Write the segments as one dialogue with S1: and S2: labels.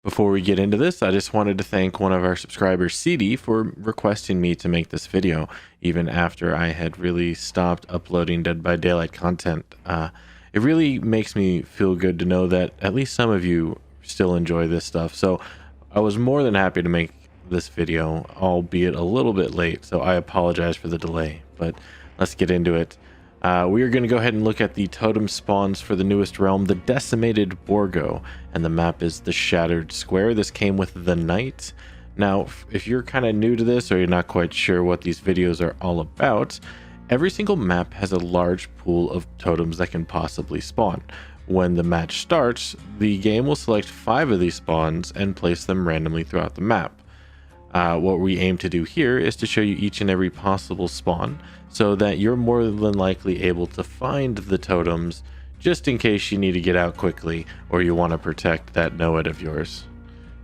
S1: Before we get into this, I just wanted to thank one of our subscribers, CD, for requesting me to make this video, even after I had really stopped uploading Dead by Daylight content. It really makes me feel good to know that at least some of you still enjoy this stuff, so I was more than happy to make this video, albeit a little bit late, so I apologize for the delay, but let's get into it. We are going to go ahead and look at the totem spawns for the newest realm, the Decimated Borgo, and the map is the Shattered Square. This came with the Knight. Now, if you're kind of new to this or you're not quite sure what these videos are all about, every single map has a large pool of totems that can possibly spawn. When the match starts, the game will select 5 of these spawns and place them randomly throughout the map. What we aim to do here is to show you each and every possible spawn so that you're more than likely able to find the totems just in case you need to get out quickly or you want to protect that Noad of yours.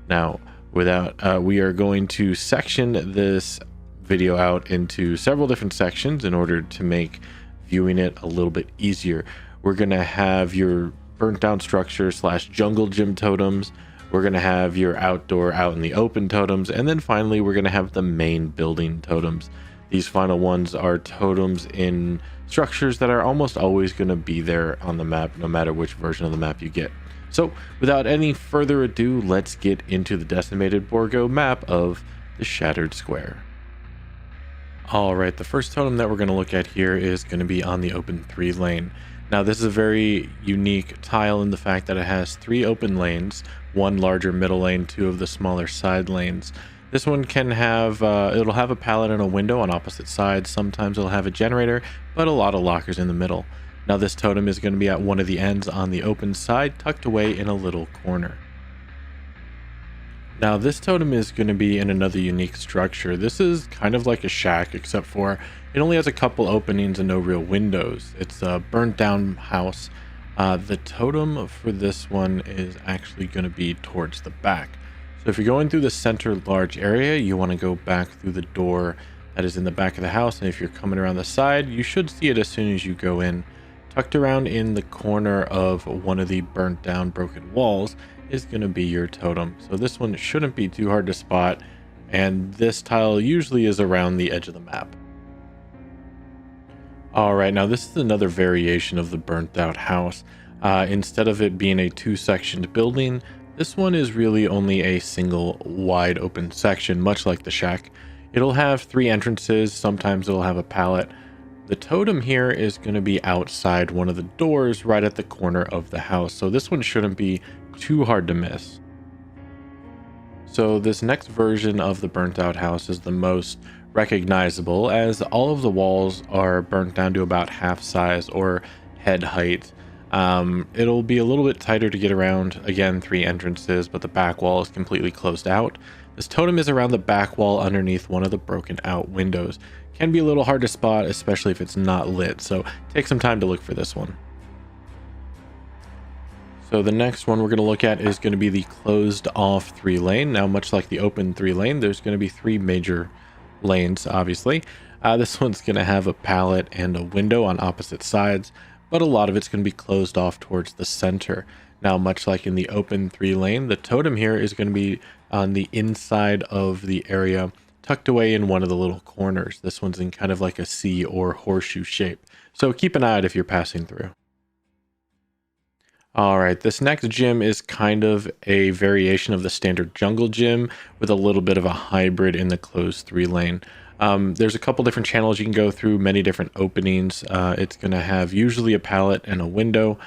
S1: Now, we are going to section this video out into several different sections in order to make viewing it a little bit easier. We're going to have your burnt down structure / jungle gym totems. We're going to have your outdoor out in the open totems, and then finally we're going to have the main building totems. These final ones are totems in structures that are almost always going to be there on the map, no matter which version of the map you get. So without any further ado, let's get into the Decimated Borgo map of the Shattered Square. Alright, the first totem that we're going to look at here is going to be on the open 3 lane. Now this is a very unique tile in the fact that it has 3 open lanes, 1 larger middle lane, 2 of the smaller side lanes. This one can have, it'll have a pallet and a window on opposite sides. Sometimes it'll have a generator, but a lot of lockers in the middle. Now this totem is going to be at one of the ends on the open side, tucked away in a little corner. Now this totem is going to be in another unique structure. This is kind of like a shack, except for it only has a couple openings and no real windows. It's a burnt down house. The totem for this one is actually going to be towards the back. So if you're going through the center large area, you want to go back through the door that is in the back of the house. And if you're coming around the side, you should see it as soon as you go in. Tucked around in the corner of one of the burnt down broken walls is going to be your totem. So this one shouldn't be too hard to spot. And this tile usually is around the edge of the map. Alright, now this is another variation of the burnt out house. Instead of it being a 2-sectioned building, this one is really only a single wide open section, much like the shack. It'll have 3 entrances, sometimes it'll have a pallet. The totem here is going to be outside one of the doors right at the corner of the house, so this one shouldn't be too hard to miss. So this next version of the burnt out house is the most recognizable, as all of the walls are burnt down to about half size or head height. It'll be a little bit tighter to get around. Again, 3 entrances, but the back wall is completely closed out. This totem is around the back wall underneath one of the broken out windows. Can be a little hard to spot, especially if it's not lit, so take some time to look for this one. So the next one we're going to look at is going to be the closed off 3 lane. Now, much like the open 3 lane, there's going to be 3 major lanes, obviously. This one's going to have a pallet and a window on opposite sides, but a lot of it's going to be closed off towards the center. Now, much like in the open 3 lane, the totem here is going to be on the inside of the area, tucked away in one of the little corners. This one's in kind of like a C or horseshoe shape, so keep an eye out if you're passing through. Alright, this next gym is kind of a variation of the standard jungle gym with a little bit of a hybrid in the closed 3 lane. There's a couple different channels you can go through, many different openings. It's going to have usually a pallet and a window.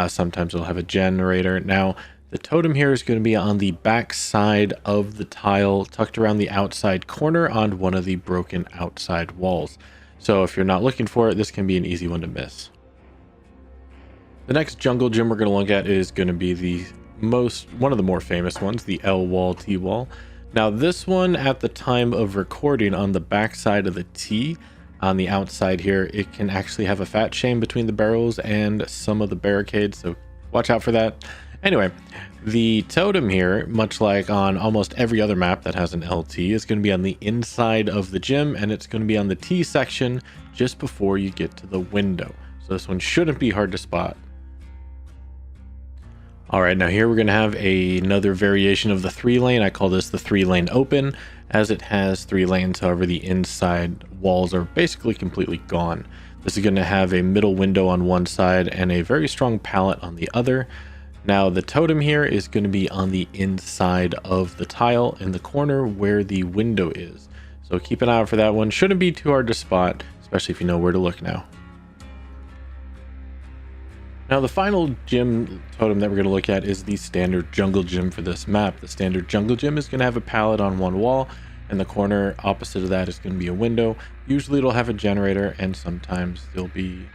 S1: Sometimes it'll have a generator. Now, the totem here is going to be on the back side of the tile, tucked around the outside corner on one of the broken outside walls. So if you're not looking for it, this can be an easy one to miss. The next jungle gym we're going to look at is going to be one of the more famous ones, the L wall, T wall. Now this one, at the time of recording, on the back side of the T, on the outside here, it can actually have a fat shame between the barrels and some of the barricades, so watch out for that. Anyway, the totem here, much like on almost every other map that has an LT, is going to be on the inside of the gym, and it's going to be on the T section just before you get to the window. So this one shouldn't be hard to spot. All right, now here we're going to have another variation of the 3-lane. I call this the 3-lane open, as it has 3 lanes. However, the inside walls are basically completely gone. This is going to have a middle window on one side and a very strong pallet on the other. Now the totem here is going to be on the inside of the tile in the corner where the window is. So keep an eye out for that one. Shouldn't be too hard to spot, especially if you know where to look now. Now the final gym totem that we're going to look at is the standard jungle gym for this map. The standard jungle gym is going to have a pallet on one wall, and the corner opposite of that is going to be a window. Usually it'll have a generator, and sometimes there'll be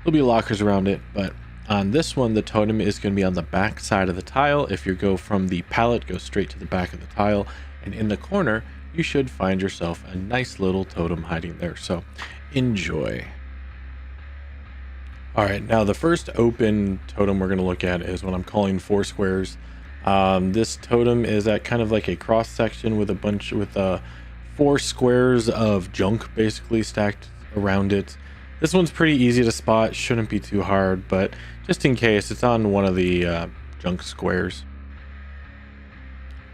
S1: lockers around it. But on this one, the totem is going to be on the back side of the tile. If you go from the pallet, go straight to the back of the tile, and in the corner you should find yourself a nice little totem hiding there. So enjoy. All right, now the first open totem we're going to look at is what I'm calling 4 squares. This totem is at kind of like a cross section with 4 squares of junk basically stacked around it. This one's pretty easy to spot, shouldn't be too hard, but just in case, it's on one of the junk squares.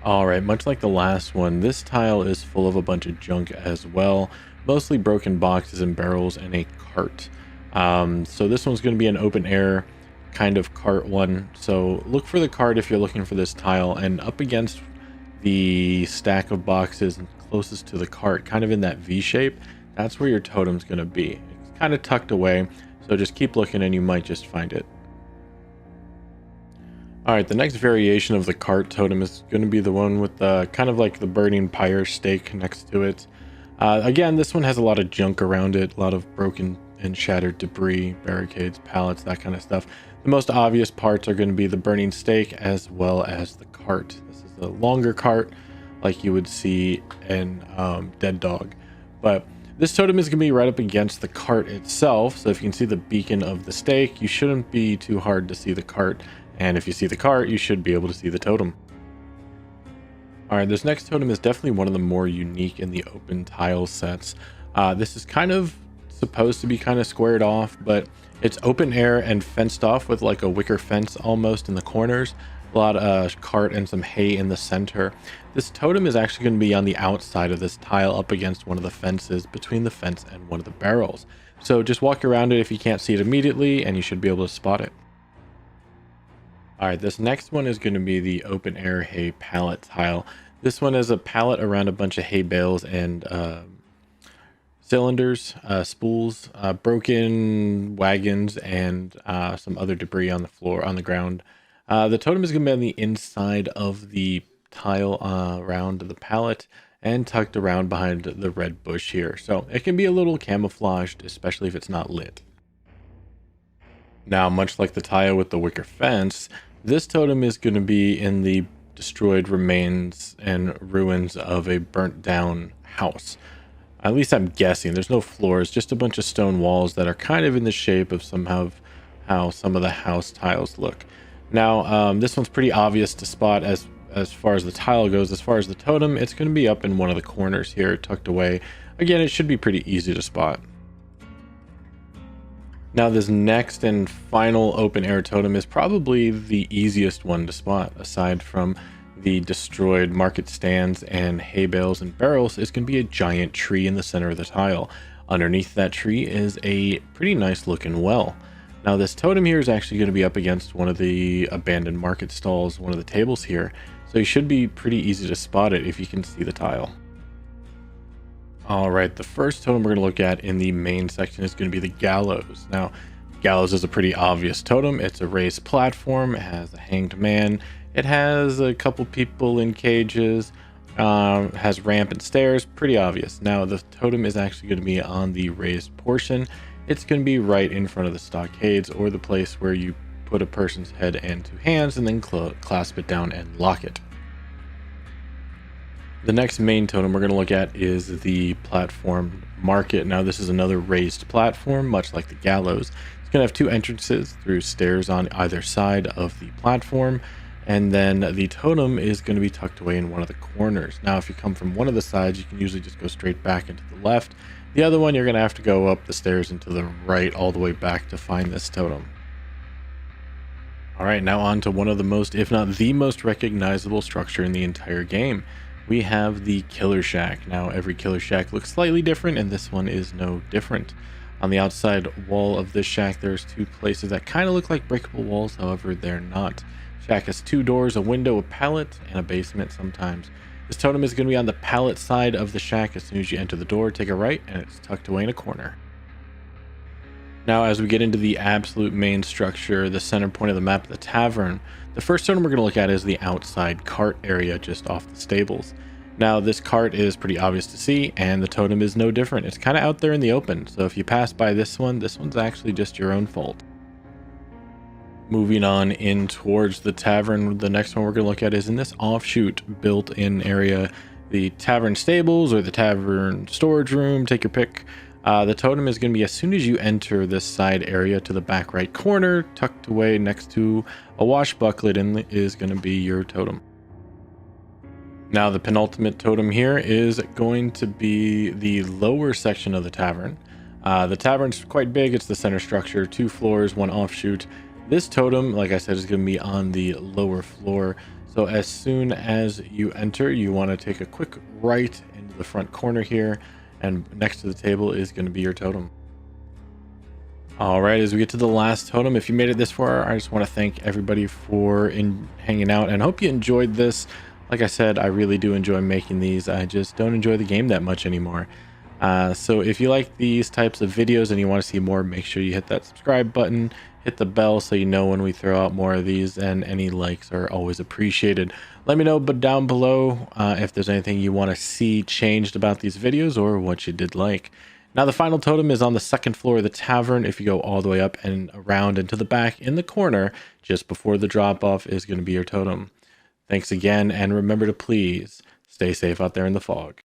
S1: All right, much like the last one, this tile is full of a bunch of junk as well, mostly broken boxes and barrels and a cart. So this one's going to be an open air kind of cart one. So look for the cart if you're looking for this tile, and up against the stack of boxes closest to the cart, kind of in that V shape, that's where your totem's going to be. It's kind of tucked away, so just keep looking and you might just find it. All right, the next variation of the cart totem is going to be the one with the kind of like the burning pyre stake next to it. Again, this one has a lot of junk around it, a lot of broken and shattered debris, barricades, pallets, that kind of stuff. The most obvious parts are going to be the burning stake as well as the cart. This is a longer cart like you would see in Dead Dog. But this totem is going to be right up against the cart itself. So if you can see the beacon of the stake, you shouldn't be too hard to see the cart. And if you see the cart, you should be able to see the totem. All right, this next totem is definitely one of the more unique in the open tile sets. This is kind of supposed to be kind of squared off, but it's open air and fenced off with like a wicker fence almost in the corners, a lot of cart and some hay in the center. This totem is actually going to be on the outside of this tile up against one of the fences between the fence and one of the barrels. So just walk around it if you can't see it immediately and you should be able to spot it. All right, this next one is going to be the open air hay pallet tile. This one is a pallet around a bunch of hay bales and cylinders, spools, broken wagons, and some other debris on the floor, on the ground. The totem is going to be on the inside of the tile around the pallet and tucked around behind the red bush here. So it can be a little camouflaged, especially if it's not lit. Now, much like the tile with the wicker fence, this totem is going to be in the destroyed remains and ruins of a burnt down house. At least I'm guessing. There's no floors, just a bunch of stone walls that are kind of in the shape of how some of the house tiles look. Now, this one's pretty obvious to spot as far as the tile goes. As far as the totem, it's going to be up in one of the corners here, tucked away. Again, it should be pretty easy to spot. Now, this next and final open air totem is probably the easiest one to spot, aside from the destroyed market stands and hay bales and barrels. Is going to be a giant tree in the center of the tile. Underneath that tree is a pretty nice looking well. Now, this totem here is actually going to be up against one of the abandoned market stalls, one of the tables here. So you should be pretty easy to spot it if you can see the tile. All right, the first totem we're going to look at in the main section is going to be the gallows. Now, gallows is a pretty obvious totem. It's a raised platform. It has a hanged man. It has a couple people in cages, has ramp and stairs, pretty obvious. Now, the totem is actually going to be on the raised portion. It's going to be right in front of the stockades, or the place where you put a person's head and 2 hands and then clasp it down and lock it. The next main totem we're going to look at is the platform market. Now, this is another raised platform, much like the gallows. It's going to have 2 entrances through stairs on either side of the platform. And then the totem is going to be tucked away in one of the corners. Now, if you come from one of the sides, you can usually just go straight back into the left. The other one, you're going to have to go up the stairs into the right all the way back to find this totem. All right, now on to one of the most, if not the most recognizable structure in the entire game. We have the Killer Shack. Now, every Killer Shack looks slightly different, and this one is no different. On the outside wall of this shack, there's two places that kind of look like breakable walls, however, they're not. Shack has two doors, a window, a pallet, and a basement sometimes. This totem is going to be on the pallet side of the shack. As soon as you enter the door, take a right, and it's tucked away in a corner. Now, as we get into the absolute main structure, the center point of the map, the tavern, the first totem we're going to look at is the outside cart area just off the stables. Now, this cart is pretty obvious to see, and the totem is no different. It's kind of out there in the open, so if you pass by this one's actually just your own fault. Moving on in towards the tavern, the next one we're going to look at is in this offshoot built-in area, the tavern stables or the tavern storage room, take your pick. The totem is going to be as soon as you enter this side area to the back right corner, tucked away next to a wash bucket, and is going to be your totem. Now, the penultimate totem here is going to be the lower section of the tavern. The tavern's quite big. It's the center structure, 2 floors, 1 offshoot. This totem, like I said, is going to be on the lower floor. So as soon as you enter, you want to take a quick right into the front corner here, and next to the table is going to be your totem. All right, as we get to the last totem, if you made it this far, I just want to thank everybody for hanging out, and hope you enjoyed this. Like I said, I really do enjoy making these. I just don't enjoy the game that much anymore. So if you like these types of videos and you want to see more, make sure you hit that subscribe button, hit the bell so you know when we throw out more of these, and any likes are always appreciated. Let me know down below if there's anything you want to see changed about these videos or what you did like. Now, the final totem is on the second floor of the tavern. If you go all the way up and around into the back in the corner, just before the drop off, is going to be your totem. Thanks again, and remember to please stay safe out there in the fog.